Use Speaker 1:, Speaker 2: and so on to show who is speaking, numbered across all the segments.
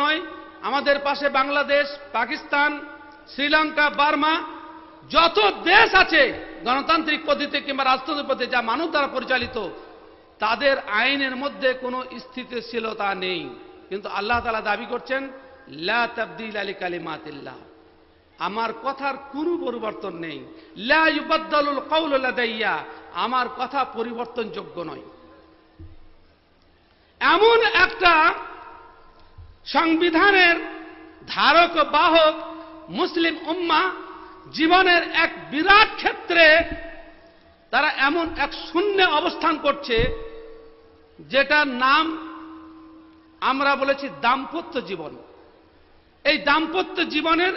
Speaker 1: নয়, আমাদের পাশে বাংলাদেশ, পাকিস্তান, শ্রীলঙ্কা, বার্মা, যত দেশ আছে গণতান্ত্রিক পদ্ধতিতে কিংবা রাজতন্ত্রের পদ্ধতি যা মানব দ্বারা পরিচালিত, তাদের আইনের মধ্যে কোনো স্থিতিশীলতা নেই। কিন্তু আল্লাহ তাআলা দাবি করছেন লা তাবদীলা লিকালিমাতিল্লাহ, আমার কথার কোনো পরিবর্তন নেই। লা ইউবাদদালুল কাউলু লাদাইয়া, আমার কথা পরিবর্তনযোগ্য নয়। এমন একটা সংবিধানের ধারক বাহক মুসলিম উম্মাহ জীবনের এক বিরাট ক্ষেত্রে তারা এমন এক শূন্যে অবস্থান করছে, যেটার নাম আমরা বলেছি দাম্পত্য জীবন। এই দাম্পত্য জীবনের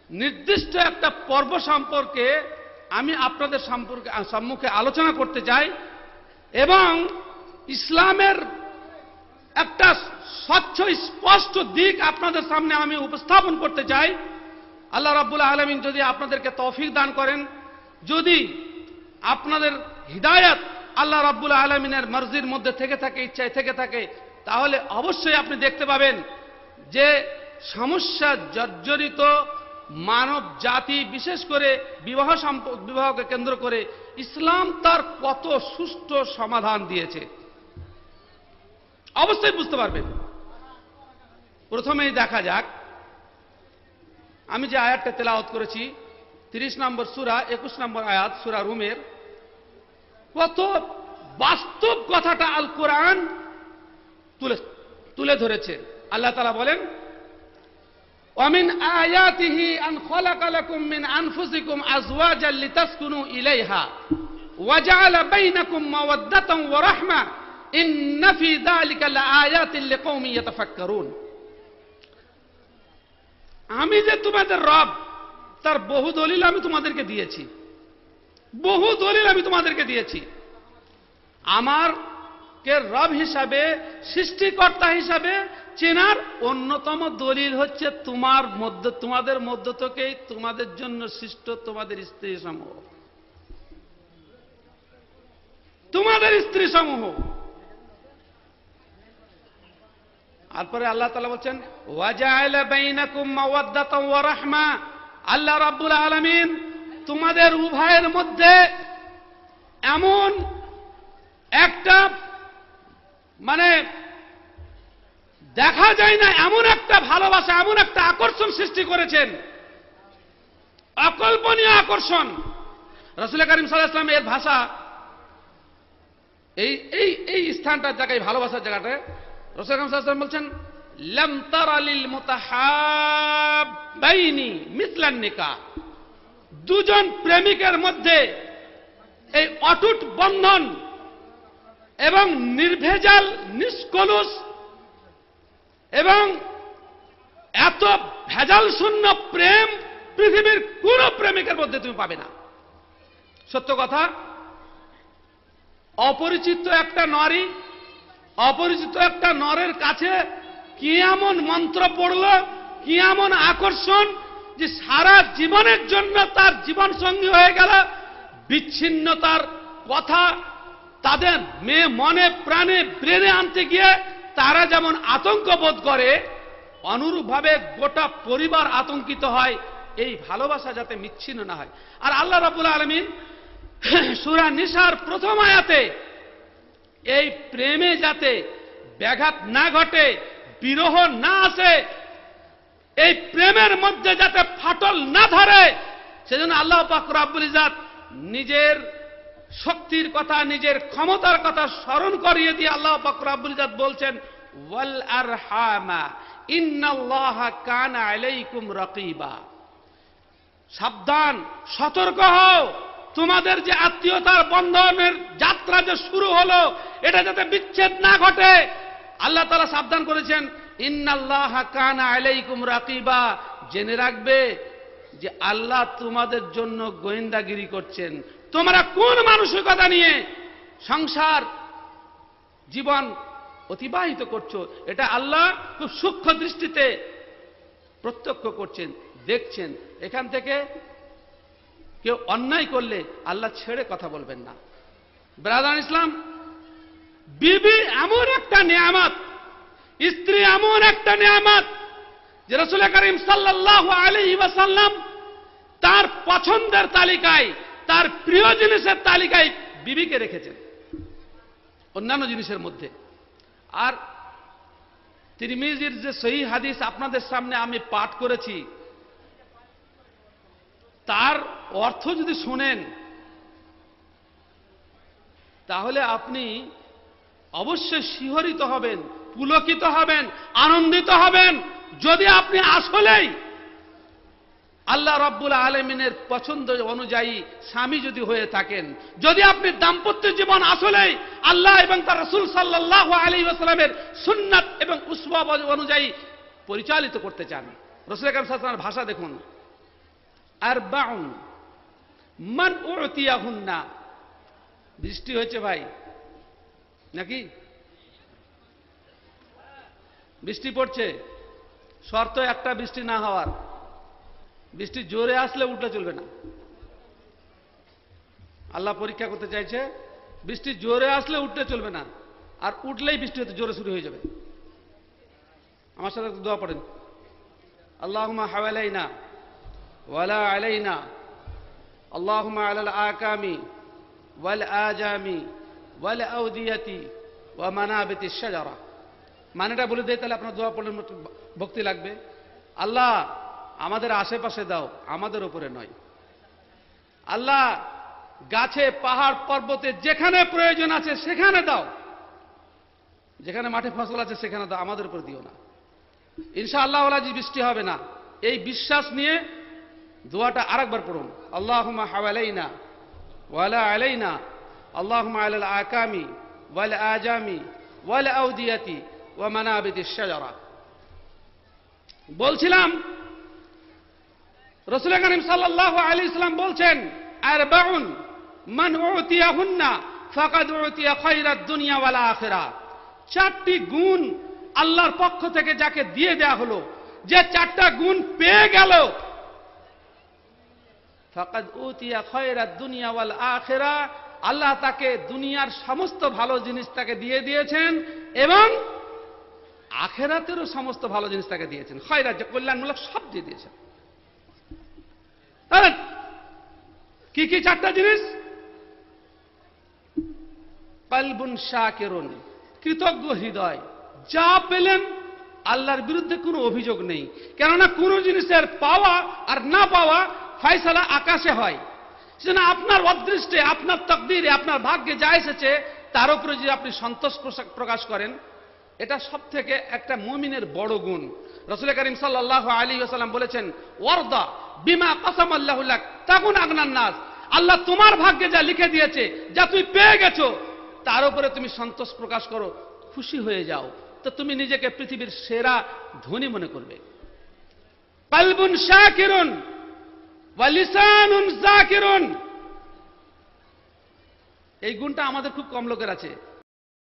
Speaker 1: নির্দিষ্ট একটা পর্ব সম্পর্কে আমি আপনাদের সম্মুখে আলোচনা করতে চাই এবং ইসলামের একটা স্বচ্ছ স্পষ্ট দিক আপনাদের সামনে আমি উপস্থাপন করতে চাই। আল্লাহ রাব্বুল আলামিন যদি আপনাদেরকে তৌফিক দান করেন, যদি আপনাদের হিদায়াত আল্লাহ রাব্বুল আলামিনের মর্জির মধ্যে থেকে থাকে, ইচ্ছায় থেকে থাকে, তাহলে অবশ্যই আপনি দেখতে পাবেন যে সমস্যা জর্জরিত মানব জাতি, বিশেষ করে বিবাহকে কেন্দ্র করে ইসলাম তার কত সুষ্ঠু সমাধান দিয়েছে, অবশ্যই বুঝতে পারবেন। প্রথমেই দেখা যাক, আমি যে আয়াতটা তেলাওয়াত করেছি 30 নম্বর সূরা 21 নম্বর আয়াত সূরা রুমের, কত বাস্তব কথাটা আল কোরআন তুলে ধরেছে। আল্লাহ তাআলা বলেন ওয়ামিন আয়াতিহি আন খালাকা লাকুম মিন আনফুসিকুম আজওয়াজান লিতাসকুনু ইলাইহা ওয়া জাআলা বাইনাকুম মাওয়াদ্দাতান ওয়া রাহমা ইন্না ফি যালিকা লাআয়াতিন লিকওমিন ইয়াতাফাক্কারুন। আমি যে তোমাদের রব, তার বহু দলিল আমি তোমাদেরকে দিয়েছি, বহু দলিল আমি তোমাদেরকে দিয়েছি। আমার কে রব হিসাবে, সৃষ্টিকর্তা হিসাবে চেনার অন্যতম দলিল হচ্ছে তোমাদের মধ্য থেকেই তোমাদের জন্য সৃষ্ট তোমাদের স্ত্রী সমূহ, তোমাদের স্ত্রী সমূহ। তারপরে আল্লাহ তাআলা বলছেন ওয়াজাআলা বাইনাকুম মাওয়াদ্দাতান ওয়া রাহমা, আল্লাহ রাব্বুল আলামিন তোমাদের উভয়ের মধ্যে এমন একটা দেখা যায় না এমন একটা ভালোবাসা, এমন একটা আকর্ষণ সৃষ্টি করেছেন, অকল্পনীয় আকর্ষণ। রাসূল করিম সাল্লাল্লাহু আলাইহি ওয়াসাল্লাম এর ভাষা এই স্থানটার জায়গায়, ভালোবাসার জায়গাটা রাসূল করিম সাল্লাল্লাহু আলাইহি ওয়াসাল্লাম বলছেন লাম তারা লিল মুতাহাব্বাইনি মিসলান নিকাহ, দুজন প্রেমিকের মধ্যে এই অটুট বন্ধন এবং নির্ভেজাল, নিষ্কলুষ এবং এত ভেজাল শূন্য প্রেম পৃথিবীর কোন প্রেমিকের মধ্যে তুমি পাবে না। সত্য কথা, অপরিচিত একটা নারী, অপরিচিত একটা নরের কাছে কি এমন মন্ত্র পড়ল, কি এমন আকর্ষণ যে সারা জীবনের জন্য তার জীবন সঙ্গী হয়ে গেল। বিচ্ছিন্নতার কথা তাদের মনে প্রাণে ব্রেনে আনতে গিয়ে তারা যেমন আতঙ্ক বোধ করে, অনুরূপভাবে গোটা পরিবার আতঙ্কিত হয়, এই ভালোবাসা যাতে বিচ্ছিন্ন না হয়। আর আল্লাহ রাব্বুল আলামিন সূরা নিসার প্রথম আয়াতে এই প্রেমে যাতে ব্যাঘাত না ঘটে, বিরহ না আসে, এই প্রেমের মধ্যে যাতে ফাটল না ধরে, সেজন্য আল্লাহ পাক রব্বুল ইজ্জত নিজের শক্তির কথা, নিজের ক্ষমতার কথা স্মরণ করিয়ে দিয়ে আল্লাহ পাক রব্বুল ইজ্জত বলছেন ওয়াল আরহামা ইন্নাল্লাহা কানা আলাইকুম রাকিবা। সাবধান, সতর্ক হও, তোমাদের যে আত্মীয়তার বন্ধনের যাত্রা যে শুরু হলো, এটা যাতে বিচ্ছেদ না ঘটে। আল্লাহ তাআলা সাবধান করেছেন ইন্নাল্লাহা কানা আলাইকুম রাকিবা, জেনে রাখবে যে আল্লাহ তোমাদের জন্য গোয়েন্দাগিরি করছেন। তোমরা কোন মানসিকতা নিয়ে সংসার জীবন অতিবাহিত করছো, এটা আল্লাহ খুব সূক্ষ্ম দৃষ্টিতে প্রত্যক্ষ করছেন, দেখছেন। এখান থেকে কেউ অন্যায় করলে আল্লাহ ছেড়ে কথা বলবেন না। ব্রাদার ইসলাম, বিবি এমন একটা নিয়ামত, স্ত্রী এমন একটা নিয়ামত যে রাসূল করিম সাল্লাল্লাহু আলাইহি ওয়াসাল্লাম তার পছন্দের তালিকায়, তার প্রিয় জিনিসের তালিকায় বিবিকে রেখেছেন অন্যান্য জিনিসের মধ্যে। আর তিরমিজির যে সহিহ হাদিস আপনাদের সামনে আমি পাঠ করেছি, তার অর্থ যদি শুনেন তাহলে আপনি অবশ্যই শিহরিত হবেন, পুলকিত হবেন, আনন্দিত হবেন। যদি আপনি আসলেই আল্লাহ রাব্বুল আলামিনের পছন্দ অনুযায়ী স্বামী যদি হয়ে থাকেন, যদি আপনি দাম্পত্য জীবন আসলেই আল্লাহ এবং তার রাসূল সাল্লাল্লাহু আলাইহি ওয়াসাল্লামের সুন্নাত এবং উসওয়া অনুযায়ী পরিচালিত করতে চান। রাসূল আকরাম সাল্লাল্লাহু আলাইহি ওয়াসাল্লামের ভাষা দেখুন, আরবাউন মান উতিয়াহুন্না। বৃষ্টি হয়েছে ভাই নাকি? বৃষ্টি পড়ছে, শর্ত একটা বৃষ্টি না হওয়ার। বৃষ্টি জোরে আসলে উঠলে চলবে না। আল্লাহ পরীক্ষা করতে চাইছে, বৃষ্টি জোরে আসলে উঠলে চলবে না, আর উঠলেই বৃষ্টি হতে জোরে শুরু হয়ে যাবে। আমার সাথে একটু দোয়া পড়েন, আল্লাহুম্মা হাওয়ালাইনা ওয়ালা আলাইনা, আল্লাহুম্মা আলাল আকামি ওয়াল আজামি ওয়াল আউদিয়াতি ওয়া মানাবিতিশ শাজারা। মানেটা বলে দেয়, তাহলে আপনার দোয়া পড়লে ভক্তি লাগবে। আল্লাহ আমাদের আশেপাশে দাও, আমাদের উপরে নয়। আল্লাহ গাছে, পাহাড়, পর্বতে যেখানে প্রয়োজন আছে সেখানে দাও, যেখানে মাঠে ফসল আছে সেখানে দাও, আমাদের উপর দিও না। ইনশাআল্লাহ আল্লাহ বৃষ্টি হবে না, এই বিশ্বাস নিয়ে দোয়াটা আরেকবার পড়ুন, আল্লাহুম্মা হাওয়ালাইনা ওয়ালা আলাইনা, আল্লাহুম্মা আলাল আকামি ওয়াল আজামি ওয়াল আউদিয়াতি ওয়া মানাবিতিশ শাজারা। বলছিলাম রাসূল করিম সাল্লাল্লাহু আলাইহি ওয়াসাল্লাম বলছেন, আরবাউন মান উতিয়াহুন্না ফাকাদ উতিয়া খায়রাদ দুনিয়া ওয়াল আখিরা। চারটি গুণ আল্লাহর পক্ষ থেকে যাকে দিয়ে দেয়া হলো, যে চারটা গুণ পেয়ে গেল, ফাকাদ উতিয়া খায়রাদ দুনিয়া ওয়াল আখিরা, আল্লাহ তাকে দুনিয়ার সমস্ত ভালো জিনিস তাকে দিয়ে দিয়েছেন এবং আখিরাতেরও সমস্ত ভালো জিনিস তাকে দিয়েছেন। খায়রাত, যে কল্যাণমূলক, সব দিয়ে দিয়েছেন। তাহলে কি কি চারটা জিনিস? কলবুন শাকিরুন, কৃতজ্ঞ হৃদয়। যা পেলেন আল্লাহর বিরুদ্ধে কোনো অভিযোগ নেই, কেননা কোনো জিনিসের পাওয়া আর না পাওয়া ফয়সালা আকাশে হয়। সেজন্য আপনার অদৃষ্টে, আপনার তাকদীরে, আপনার ভাগ্যে যা এসেছে তার উপরে যদি আপনি সন্তোষ প্রকাশ করেন, এটা সব থেকে একটা মুমিনের বড় গুণ। রাসূল করিম সাল্লাল্লাহু আলাইহি ওয়াসাল্লাম বলেছেন, ওয়ারদা বিমা কাসামাল্লাহু লাক তাকুন আগনান নাস। আল্লাহ তোমার ভাগ্যে যা লিখে দিয়েছে, যা তুমি পেয়ে গেছো, তার উপরে তুমি সন্তোষ প্রকাশ করো, খুশি হয়ে যাও, তো তুমি নিজেকে পৃথিবীর সেরা ধনী মনে করবে। কলবুন শাকিরুন ওয়া লিসানুন যাকিরুন, এই গুণটা আমাদের খুব কম লোকের আছে।